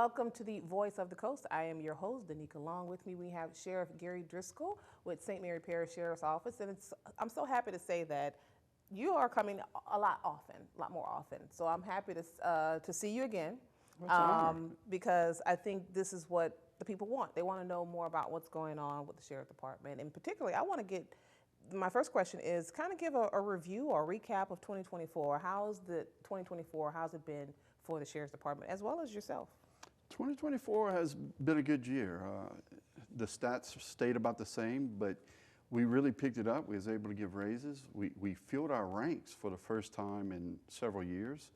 Welcome to the Voice of the Coast. I am your host, Danica. Along with me, we have Sheriff Gary Driscoll with St. Mary Parish Sheriff's Office, and I'm so happy to say that you are coming a lot more often. So I'm happy to see you again, Well, it's an honor. because I think this is what the people want. They want to know more about what's going on with the Sheriff Department, and particularly, I want to get. My first question is kind of give a review or recap of 2024. How's the 2024? How's it been for the Sheriff's Department as well as yourself? 2024 has been a good year. The stats stayed about the same, but we really picked it up. We was able to give raises. We filled our ranks for the first time in several years.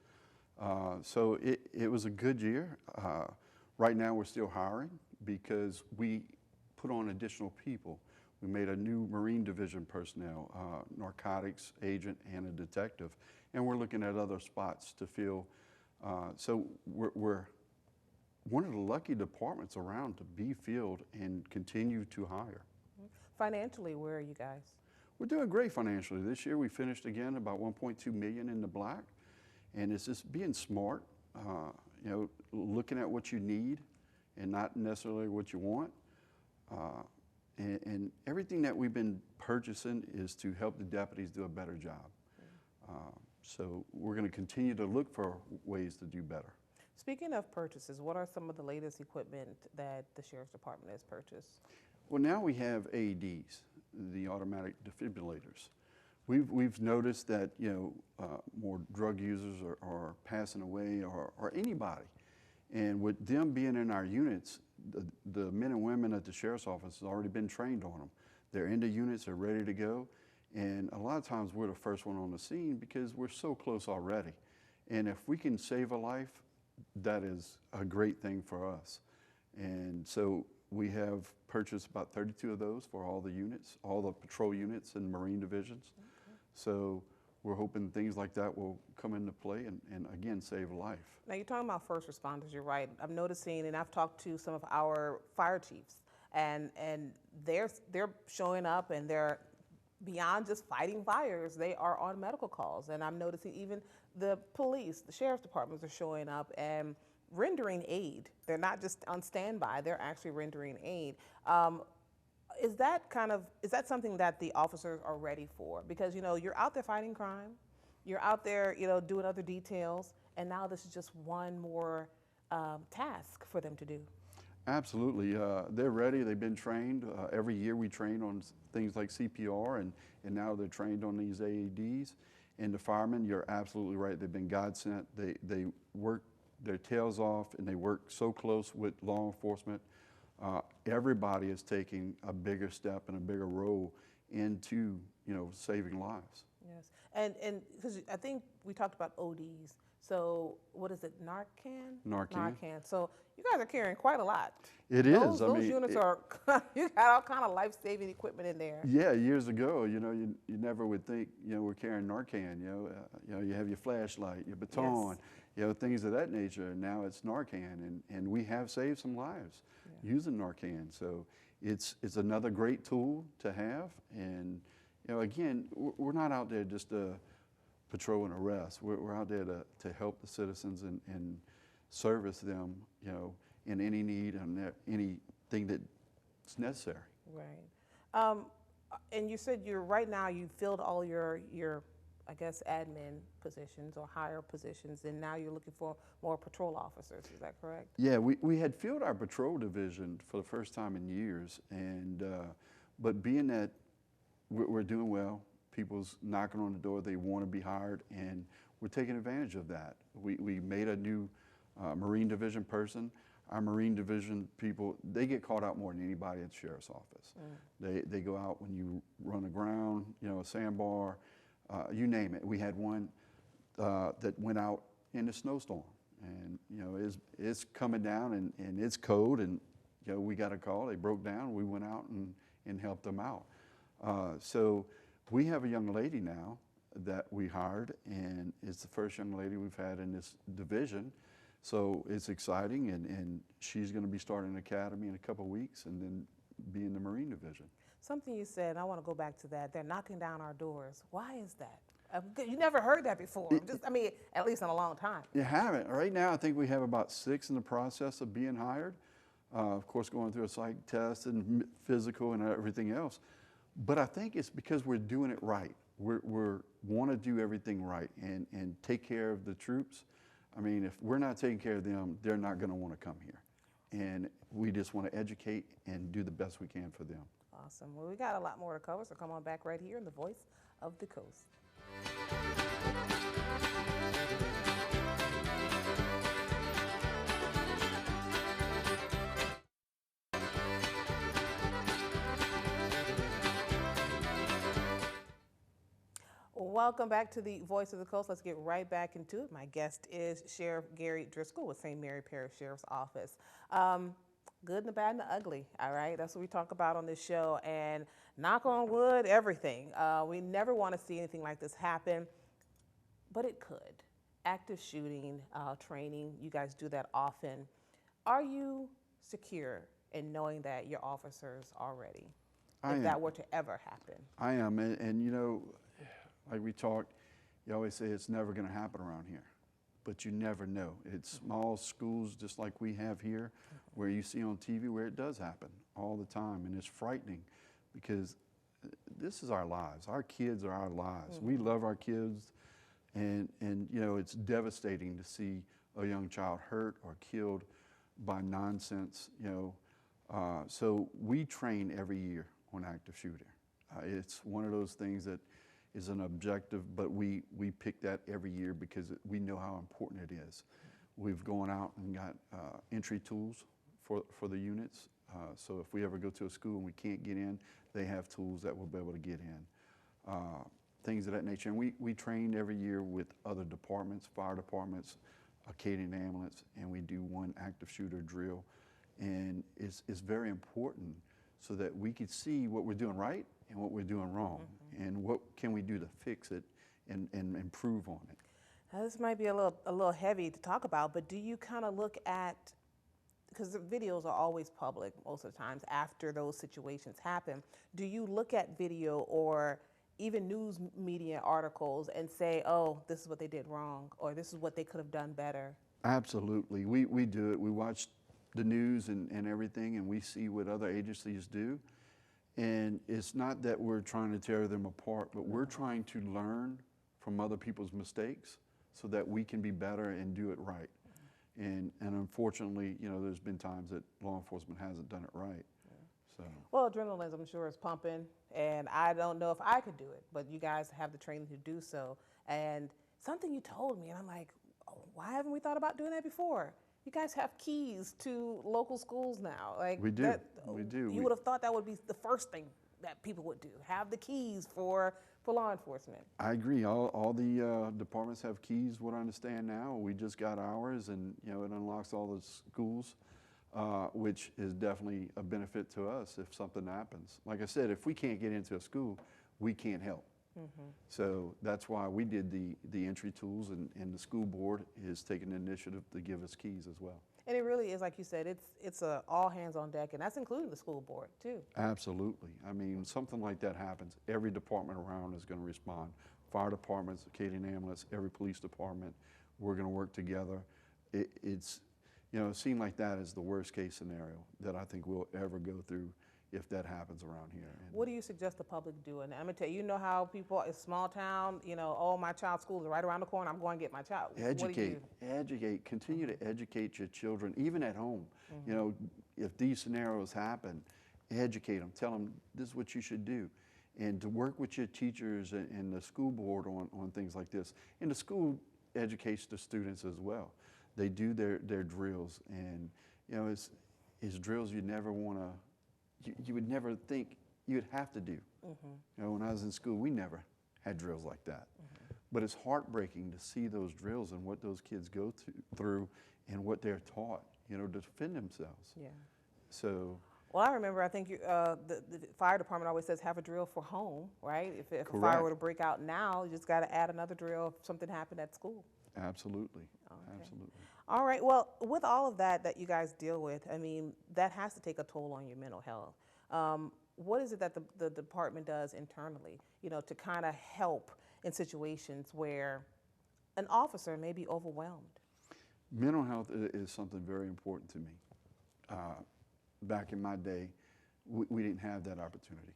So it was a good year. Right now we're still hiring because we put on additional people. We made a new Marine Division personnel, narcotics agent and a detective, and we're looking at other spots to fill. So we're one of the lucky departments around to be filled and continue to hire. Financially, where are you guys? We're doing great financially. This year we finished again about 1.2 million in the black, and it's just being smart, looking at what you need and not necessarily what you want. And everything that we've been purchasing is to help the deputies do a better job. So we're going to continue to look for ways to do better. Speaking of purchases, what are some of the latest equipment that the Sheriff's Department has purchased? Well, now we have AEDs, the automatic defibrillators. We've noticed that more drug users are passing away, or anybody, and with them being in our units, the men and women at the Sheriff's Office has already been trained on them. They're in the units, they're ready to go, and a lot of times we're the first one on the scene because we're so close already. And if we can save a life, that is a great thing for us. And so we have purchased about 32 of those for all the units, all the patrol units and Marine divisions. Okay. So we're hoping things like that will come into play and again, save a life. Now, you're talking about first responders, you're right. I'm noticing, and I've talked to some of our fire chiefs, and they're showing up, and they're beyond just fighting fires, they are on medical calls. And I'm noticing even the police, the Sheriff's Departments are showing up and rendering aid. They're not just on standby, they're actually rendering aid. Is that something that the officers are ready for? Because you're out there fighting crime, you're out there doing other details, and now this is just one more task for them to do. Absolutely, they're ready. They've been trained. Every year we train on things like CPR, and now they're trained on these AEDs. And the firemen, you're absolutely right. They've been God sent. They work their tails off, and they work so close with law enforcement. Everybody is taking a bigger step and a bigger role into saving lives. Yes, and because I think we talked about ODs. So what is it, Narcan? Narcan. Narcan. So you guys are carrying quite a lot. It those, is. Those units are, you got all kind of life-saving equipment in there. Yeah, years ago, you never would think, we're carrying Narcan. You have your flashlight, your baton, yes, things of that nature. And now it's Narcan, and we have saved some lives using Narcan. So it's another great tool to have. And again, we're not out there just to patrol and arrest. We're out there to help the citizens and service them, in any need and anything that's necessary. Right. And you said right now you filled all your I guess admin positions or higher positions, and now you're looking for more patrol officers. Is that correct? Yeah, we had filled our patrol division for the first time in years, and but being that we're doing well, people's knocking on the door, they want to be hired, and we're taking advantage of that. We made a new Marine Division person. Our Marine Division people, they get called out more than anybody at the Sheriff's Office. They go out when you run aground, a sandbar, you name it. We had one that went out in a snowstorm, and it's coming down and it's cold, and we got a call, they broke down, we went out and helped them out. So we have a young lady now that we hired, and it's the first young lady we've had in this division. So it's exciting, and she's going to be starting an academy in a couple of weeks and then be in the Marine Division. Something you said, and I want to go back to that, they're knocking down our doors. Why is that? You never heard that before. Just, I mean, at least in a long time. You haven't. Right now, I think we have about 6 in the process of being hired. Of course, going through a psych test and physical and everything else. But I think it's because we're doing it right. We're want to do everything right and take care of the troops. I mean, if we're not taking care of them, they're not going to want to come here. And we just want to educate and do the best we can for them. Awesome. Well, we got a lot more to cover, so come on back right here in the Voice of the Coast. Welcome back to the Voice of the Coast. Let's get right back into it. My guest is Sheriff Gary Driscoll with St. Mary Parish Sheriff's Office. Good and the bad and the ugly, all right? That's what we talk about on this show. And knock on wood, everything. We never want to see anything like this happen, but it could. Active shooting, training, you guys do that often. Are you secure in knowing that your officers are ready if that were to ever happen? I am, and you know, like we talked, you always say it's never going to happen around here, but you never know. It's small schools just like we have here, where you see on TV where it does happen all the time, and it's frightening because this is our lives. Our kids are our lives. We love our kids, and you know, it's devastating to see a young child hurt or killed by nonsense. You know, so we train every year on active shooter. It's one of those things that is an objective, but we pick that every year because we know how important it is. We've gone out and got entry tools for the units. So if we ever go to a school and we can't get in, they have tools that we'll be able to get in. Things of that nature. And we train every year with other departments, fire departments, Acadian Ambulance, and we do one active shooter drill. And it's very important so that we can see what we're doing right and what we're doing wrong, and what can we do to fix it and improve on it. Now, this might be a little heavy to talk about, but do you kind of look at, because the videos are always public most of the times after those situations happen, do you look at video or even news media articles and say, oh, this is what they did wrong, or this is what they could have done better? Absolutely, we do it. We watch the news and everything, and we see what other agencies do. And it's not that we're trying to tear them apart, but we're trying to learn from other people's mistakes so that we can be better and do it right. And unfortunately, you know, there's been times that law enforcement hasn't done it right. So. Well, adrenaline, I'm sure, is pumping, and I don't know if I could do it, but you guys have the training to do so. And something you told me, and I'm like, oh, why haven't we thought about doing that before? You guys have keys to local schools now. Like we do. We do. You would have thought that would be the first thing that people would do, have the keys for law enforcement. I agree. All the departments have keys, what I understand now. We just got ours, and you know, it unlocks all the schools, which is definitely a benefit to us if something happens. Like I said, if we can't get into a school, we can't help. So that's why we did the entry tools, and the school board is taking the initiative to give us keys as well. And it really is, like you said, it's a all hands on deck, and that's including the school board too. Absolutely. I mean, something like that happens, every department around is going to respond. Fire departments, Acadian Ambulance, every police department, we're going to work together. It's, you know, it seemed like that is the worst case scenario that I think we'll ever go through if that happens around here. And what do you suggest the public do? And I'm gonna tell you, you know how people, it's small town, you know, oh, my child's school is right around the corner, I'm going to get my child. Educate, continue to educate your children, even at home. You know, if these scenarios happen, educate them, tell them this is what you should do. And to work with your teachers and the school board on things like this. And the school educates the students as well. They do their drills, and you know, it's drills you never want to, you would never think you'd have to do. You know, when I was in school, we never had drills like that. But it's heartbreaking to see those drills and what those kids go through and what they're taught, you know, to defend themselves. Yeah. So. Well, I remember, I think the fire department always says have a drill for home, right? If a fire were to break out now, you just got to add another drill if something happened at school. Absolutely. Okay. Absolutely. All right. Well, with all of that you guys deal with, I mean, that has to take a toll on your mental health. What is it that the department does internally, to kind of help in situations where an officer may be overwhelmed? Mental health is something very important to me. Back in my day, we didn't have that opportunity.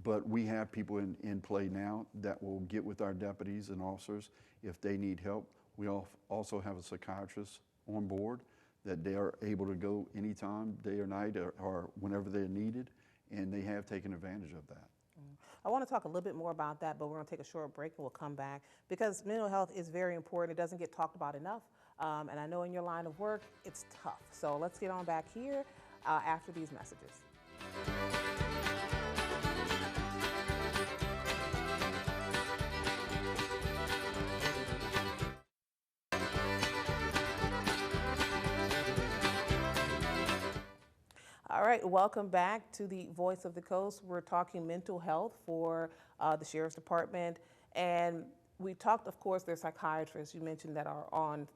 But we have people in play now that will get with our deputies and officers if they need help. We also have a psychiatrist on board that they are able to go anytime, day or night, or whenever they're needed, and they have taken advantage of that. I want to talk a little bit more about that, but we're going to take a short break and we'll come back because mental health is very important. It doesn't get talked about enough. And I know in your line of work, it's tough. So let's get on back here after these messages. All right, welcome back to the Voice of the Coast. We're talking mental health for the Sheriff's Department. And we talked, of course, there's psychiatrists you mentioned that are on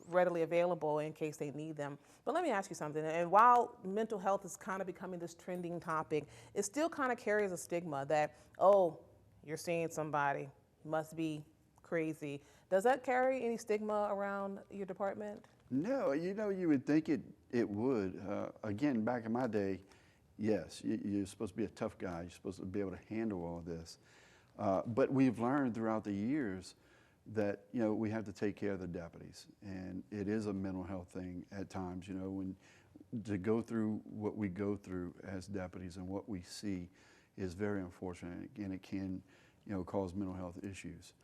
readily available in case they need them. But let me ask you something. And while mental health is kind of becoming this trending topic, it still kind of carries a stigma that, oh, you're seeing somebody, must be crazy. Does that carry any stigma around your department? No, you would think it would. Again, back in my day, yes, you're supposed to be a tough guy. You're supposed to be able to handle all this. But we've learned throughout the years that, we have to take care of the deputies. And it is a mental health thing at times, when to go through what we go through as deputies and what we see is very unfortunate. And it can, cause mental health issues.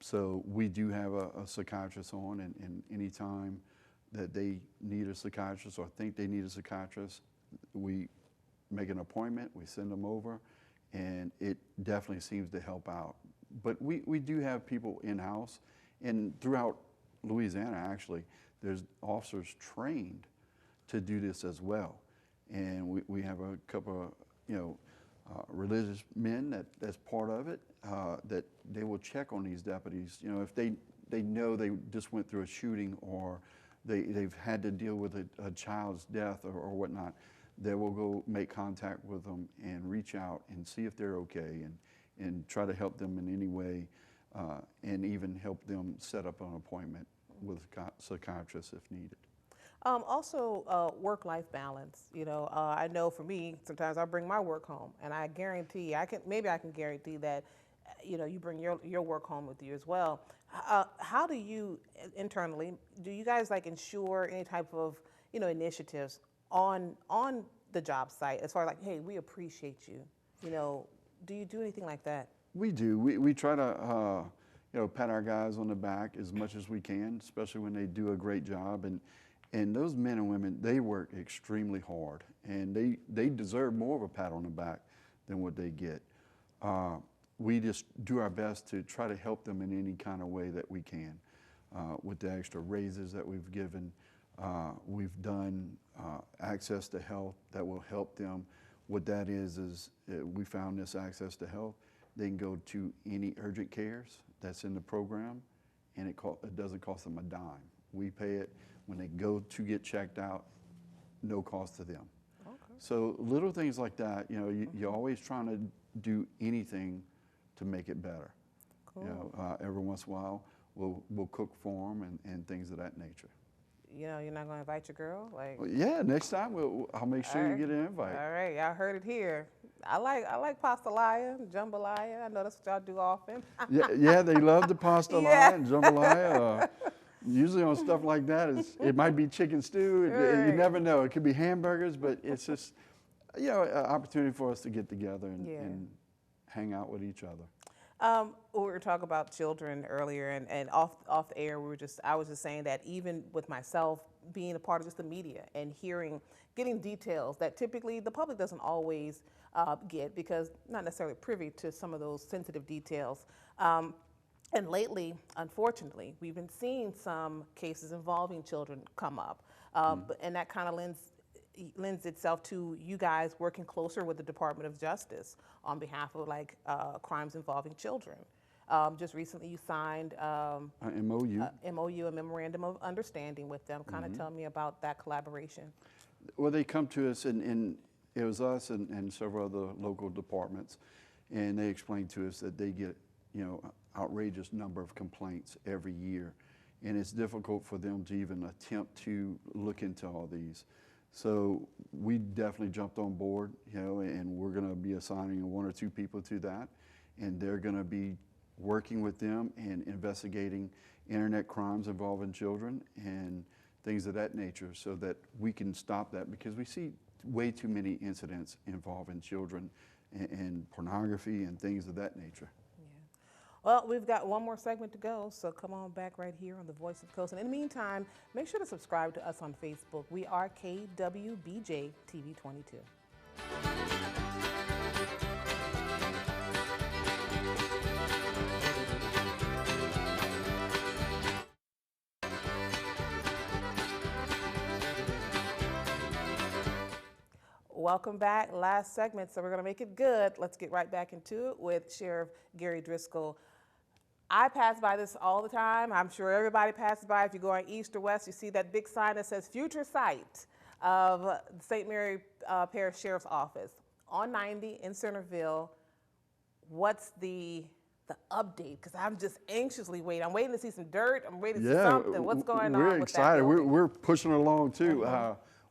So we do have a psychiatrist on, and anytime that they need a psychiatrist or think they need a psychiatrist, we make an appointment, we send them over, and it definitely seems to help out. But we do have people in-house, and throughout Louisiana, actually, there's officers trained to do this as well. And we have a couple of, religious men that's part of it, that they will check on these deputies. If they know they just went through a shooting or they've had to deal with a child's death or whatnot, they will go make contact with them and reach out and see if they're okay and try to help them in any way, and even help them set up an appointment with a psychiatrist if needed. Also, work-life balance. I know for me, sometimes I bring my work home, and I guarantee I can guarantee that, you bring your work home with you as well. How do you internally do you guys ensure any type of initiatives on the job site as far as hey, we appreciate you? Do you do anything like that? We do. We try to pat our guys on the back as much as we can, especially when they do a great job. And those men and women, they work extremely hard, and they deserve more of a pat on the back than what they get. We just do our best to try to help them in any kind of way that we can. With the extra raises that we've given, we've done access to health that will help them. What that is we found this access to health. They can go to any urgent cares that's in the program, and it doesn't cost them a dime. We pay it when they go to get checked out, no cost to them. Okay. So little things like that, you're always trying to do anything to make it better. Cool. Every once in a while, we'll cook for them and things of that nature. You're not going to invite your girl? Well, yeah, next time I'll make sure you get an invite. All right, y'all heard it here. I like pastalaya, jambalaya. I know that's what y'all do often. yeah, they love the pastalaya and jambalaya. Usually on stuff like that, it might be chicken stew. Right. You never know. It could be hamburgers, but it's just, an opportunity for us to get together and hang out with each other. We were talking about children earlier, and off the air, I was just saying that even with myself being a part of just the media and getting details that typically the public doesn't always get because not necessarily privy to some of those sensitive details. And lately, unfortunately, we've been seeing some cases involving children come up, and that kind of lends itself to you guys working closer with the Department of Justice on behalf of crimes involving children. Just recently, you signed an MOU. A memorandum of understanding with them. Kind of tell me about that collaboration. Well, they come to us, and it was us and several other local departments, and they explained to us that they get, outrageous number of complaints every year, and it's difficult for them to even attempt to look into all these. So we definitely jumped on board, and we're going to be assigning 1 or 2 people to that, and they're going to be working with them and investigating internet crimes involving children and things of that nature, so that we can stop that, because we see way too many incidents involving children and pornography and things of that nature. Well, we've got one more segment to go, so come on back right here on The Voice of the Coast. And in the meantime, make sure to subscribe to us on Facebook. We are KWBJ TV 22. Welcome back. Last segment, so we're going to make it good. Let's get right back into it with Sheriff Gary Driscoll. I pass by this all the time. I'm sure everybody passes by. If you go on east or west, you see that big sign that says future site of the St. Mary Parish Sheriff's Office on 90 in Centerville. What's the update? Because I'm just anxiously waiting. I'm waiting to see some dirt. I'm waiting to see something. What's going on we're with excited. that building? We're pushing along too.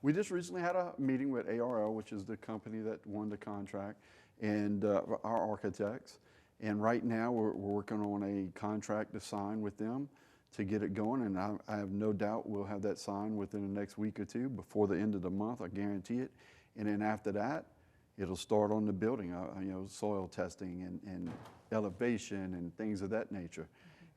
We just recently had a meeting with ARL, which is the company that won the contract, and our architects. And right now we're working on a contract to sign with them to get it going. And I have no doubt we'll have that signed within the next week or 2 before the end of the month. I guarantee it. And then after that, it'll start on the building, soil testing and elevation and things of that nature.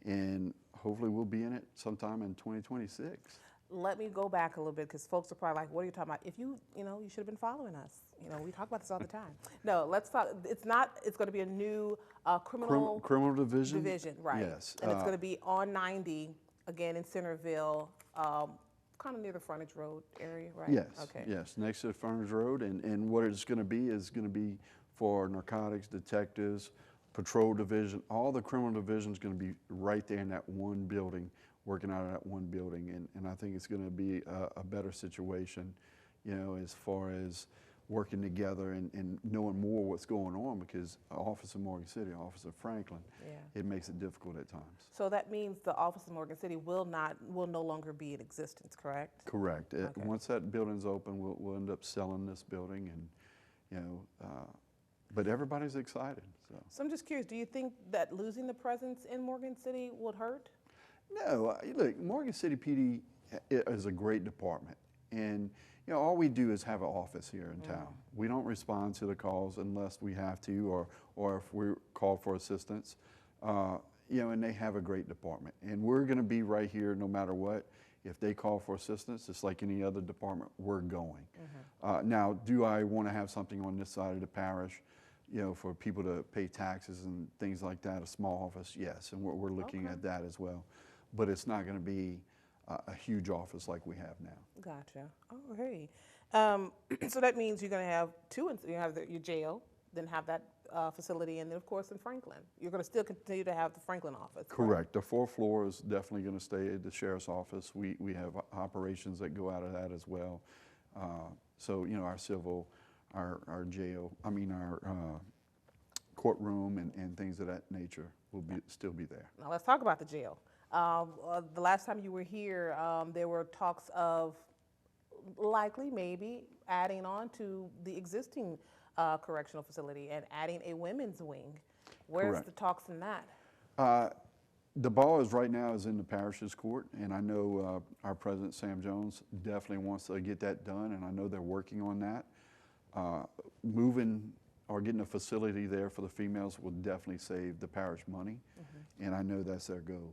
And hopefully we'll be in it sometime in 2026. Let me go back a little bit, because folks are probably like, what are you talking about? If you should have been following us. We talk about this all the time. No, let's talk. It's going to be a new criminal division. Right. Yes. And it's going to be on 90, again, in Centerville, kind of near the frontage road area, right? Yes. Okay. Yes, next to the frontage road. And what it's going to be is going to be for narcotics, detectives, patrol division. All the criminal division is going to be right there in that one building, working out of that one building. And I think it's going to be a better situation, as far as working together and knowing more what's going on, because Officer Morgan City, Officer Franklin, it makes it difficult at times. So that means the Office of Morgan City will no longer be in existence, correct? Correct. Okay. Once that building's open, we'll end up selling this building, and but everybody's excited. So I'm just curious, do you think that losing the presence in Morgan City would hurt? No, look, Morgan City PD is a great department, and all we do is have an office here in town. We don't respond to the calls unless we have to, or if we're called for assistance. And they have a great department, and we're going to be right here no matter what. If they call for assistance, just like any other department, we're going. Now, do I want to have something on this side of the parish, for people to pay taxes and things like that, a small office? Yes, and we're looking at that as well. But it's not going to be a huge office like we have now. Gotcha. Okay. So that means you're going to have 2. You have your jail, then have that facility, and then of course in Franklin. You're going to still continue to have the Franklin office. Correct. The 4th floor is definitely going to stay at the sheriff's office. We have operations that go out of that as well. So our civil, our jail, our courtroom and things of that nature will still be there. Now let's talk about the jail. The last time you were here, there were talks of maybe adding on to the existing correctional facility and adding a women's wing. Where's Correct. the talks in that? The ball is right now is in the parish's court, and I know our president, Sam Jones, definitely wants to get that done, and I know they're working on that. Moving or getting a facility there for the females will definitely save the parish money, and I know that's their goal.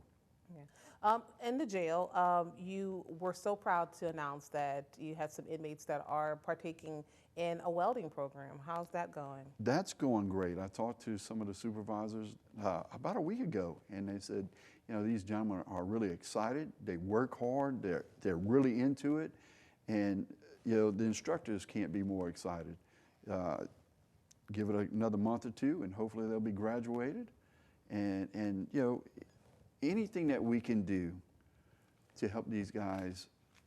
In the jail, you were so proud to announce that you had some inmates that are partaking in a welding program. How's that going? That's going great. I talked to some of the supervisors about a week ago, and they said, these gentlemen are really excited. They work hard. They're really into it, and the instructors can't be more excited. Give it another month or 2, and hopefully they'll be graduated, and anything that we can do to help these guys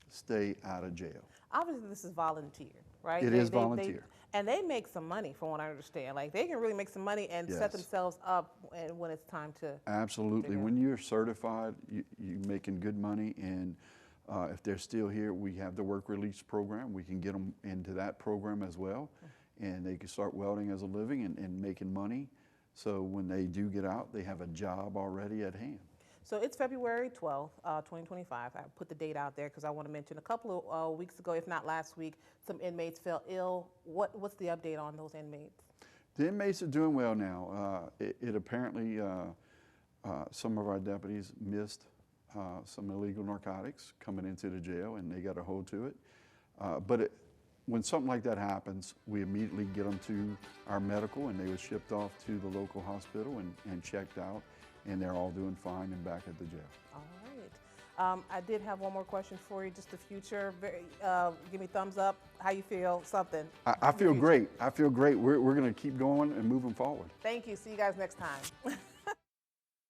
stay out of jail. Obviously, this is volunteer, right? It is volunteer. And they make some money, from what I understand. Like, they can really make some money and set Yes. themselves up when it's time to. Absolutely. Yeah. When you're certified, you're making good money, and if they're still here, we have the work release program. We can get them into that program as well, and they can start welding as a living and making money. So when they do get out, they have a job already at hand. So it's February 12th, 2025. I put the date out there because I want to mention a couple of weeks ago, if not last week, some inmates fell ill. What's the update on those inmates? The inmates are doing well now. It apparently, some of our deputies missed some illegal narcotics coming into the jail, and they got a hold to it. But when something like that happens, we immediately get them to our medical, and they were shipped off to the local hospital and checked out, and they're all doing fine and back at the jail. All right. I did have one more question for you, just the future. Give me thumbs up, how you feel, something. I feel great. I feel great. We're going to keep going and moving forward. Thank you. See you guys next time.